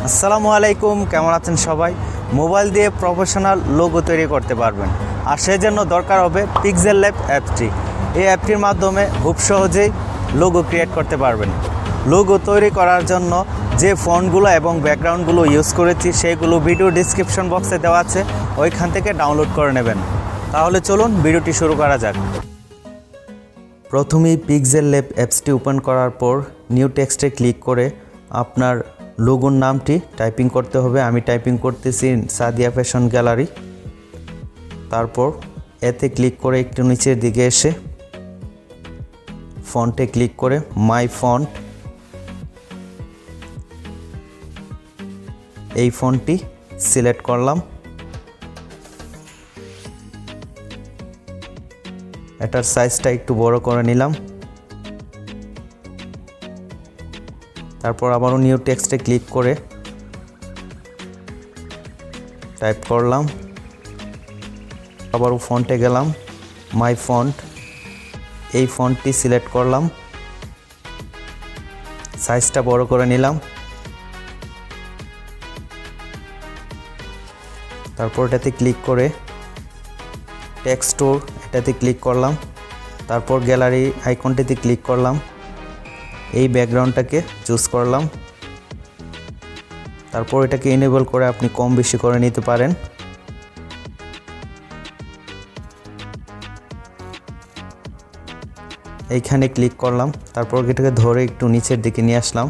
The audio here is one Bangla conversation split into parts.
আসসালামু আলাইকুম, কেমন আছেন সবাই? মোবাইল দিয়ে প্রফেশনাল লোগো তৈরি করতে পারবেন, আর সেজন্য দরকার হবে পিক্সেল ল্যাব অ্যাপটি। এই অ্যাপটির মাধ্যমে খুব সহজেই লোগো ক্রিয়েট করতে পারবেন। লোগো তৈরি করার জন্য যে ফন্টগুলো এবং ব্যাকগ্রাউন্ডগুলো ইউজ করেছি সেগুলো ভিডিও ডিসক্রিপশন বক্সে দেওয়া আছে, ওইখান থেকে ডাউনলোড করে নেবেন। তাহলে চলুন ভিডিওটি শুরু করা যাক। প্রথমেই পিক্সেল ল্যাব অ্যাপসটি ওপেন করার পর নিউ টেক্সটে ক্লিক করে আপনার লোগোর নামটি টাইপিং করতে হবে। আমি টাইপিং করতেছি সাদিয়া ফ্যাশন গ্যালারি। তারপর এতে ক্লিক করে একটু নিচের দিকে এসে ফন্টে ক্লিক করে মাই ফন্ট, এই ফন্টটি সিলেক্ট করলাম। এটার সাইজটা একটু বড় করে নিলাম। তারপর আবারও নিউ টেক্সটে ক্লিক করে টাইপ করলাম। আবারও ফন্টে গেলাম, মাই ফন্ট, এই ফন্টটি সিলেক্ট করলাম, সাইজটা বড় করে নিলাম। তারপর এটাতে ক্লিক করে টেক্সট স্টোর, এটাতে ক্লিক করলাম। তারপর গ্যালারি আইকনটিতে ক্লিক করলাম, এই ব্যাকগ্রাউন্ডটাকে চুজ করলাম। তারপর এটাকে এনেবল করে আপনি কম বেশি করে নিতে পারেন। এইখানে ক্লিক করলাম। তারপর এটাকে ধরে একটু নিচের দিকে নিয়ে আসলাম।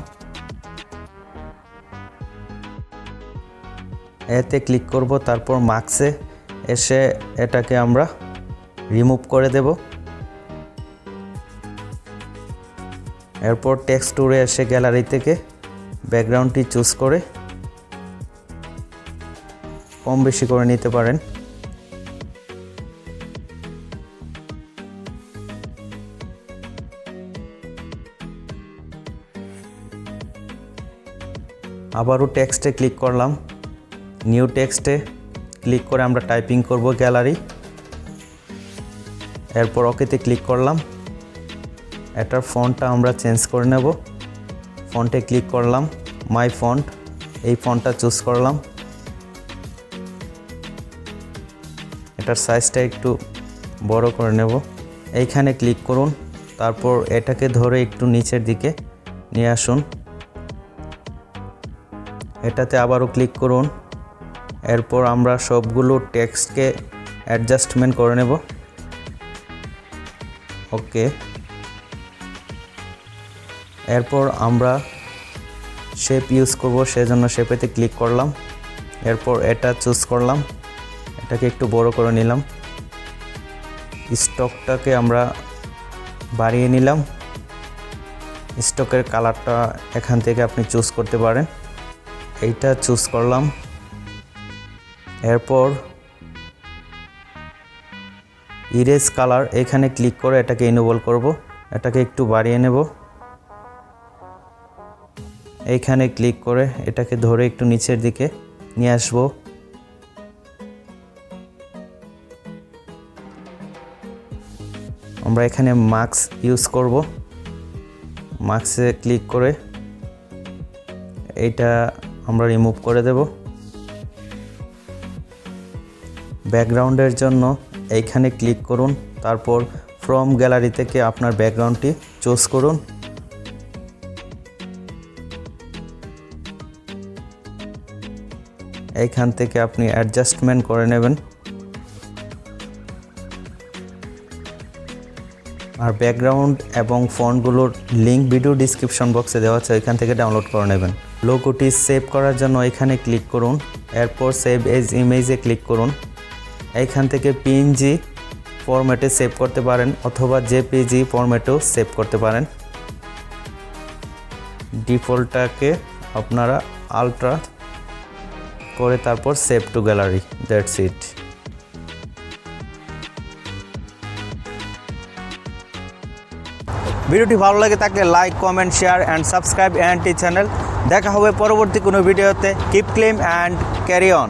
এতে ক্লিক করব। তারপর মার্কসে এসে এটাকে আমরা রিমুভ করে দেব। এরপর টেক্সট টুরে এসে গ্যালারি থেকে ব্যাকগ্রাউন্ডটি চুজ করে কম বেশি করে নিতে পারেন। আবারও টেক্সটে ক্লিক করলাম, নিউ টেক্সটে ক্লিক করে আমরা টাইপিং করব গ্যালারি। এরপর ওকেতে ক্লিক করলাম। এটার ফন্টটা আমরা চেঞ্জ করে নেব। ফন্টে ক্লিক করলাম, মাই ফন্ট, এই ফন্টটা চুজ করলাম। এটার সাইজটা একটু বড় করে নেব। এইখানে ক্লিক করুন। তারপর এটাকে ধরে একটু নিচের দিকে নিয়ে আসুন। এটাতে আবারও ক্লিক করুন। এরপর আমরা সবগুলো টেক্সটকে অ্যাডজাস্টমেন্ট করে নেব। ওকে। এরপর আমরা শেপ ইউজ করব, সেজন্য শেপেতে ক্লিক করলাম। এরপর এটা চুজ করলাম, এটাকে একটু বড় করে নিলাম। স্টকটাকে আমরা বাড়িয়ে নিলাম। স্টকের কালারটা এখান থেকে আপনি চুজ করতে পারেন। এইটা চুজ করলাম। এরপর ইরেজ কালার, এখানে ক্লিক করে এটাকে ইনেবল করব। এটাকে একটু বাড়িয়ে নেব। এইখানে ক্লিক করে এটাকে ধরে একটু নিচের দিকে নিয়ে আসব। আমরা এখানে মার্কস ইউজ করব। মার্কসে ক্লিক করে এইটা আমরা রিমুভ করে দেব। ব্যাকগ্রাউন্ডের জন্য এইখানে ক্লিক করুন। তারপর ফ্রম গ্যালারি থেকে আপনার ব্যাকগ্রাউন্ডটি চুজ করুন। এইখান থেকে আপনি অ্যাডজাস্টমেন্ট করে নেবেন। আর ব্যাকগ্রাউন্ড এবং ফন্টগুলোর লিঙ্ক ভিডিও ডিসক্রিপশন বক্সে দেওয়া আছে, এখান থেকে ডাউনলোড করে নেবেন। লোগোটি সেভ করার জন্য এখানে ক্লিক করুন। এরপর সেভ এজ ইমেজে ক্লিক করুন। এইখান থেকে পিএনজি ফরম্যাটে সেভ করতে পারেন অথবা জেপিজি ফরম্যাটেও সেভ করতে পারেন। ডিফল্টটাকে আপনারা আলট্রা করে তারপর save two gallery, that's it. ভিডিওটি ভালো লাগে থাকলে like, comment, share and subscribe A&T channel. দেখা হবে পরবর্তী কোনো ভিডিওতে। Keep clean and carry on.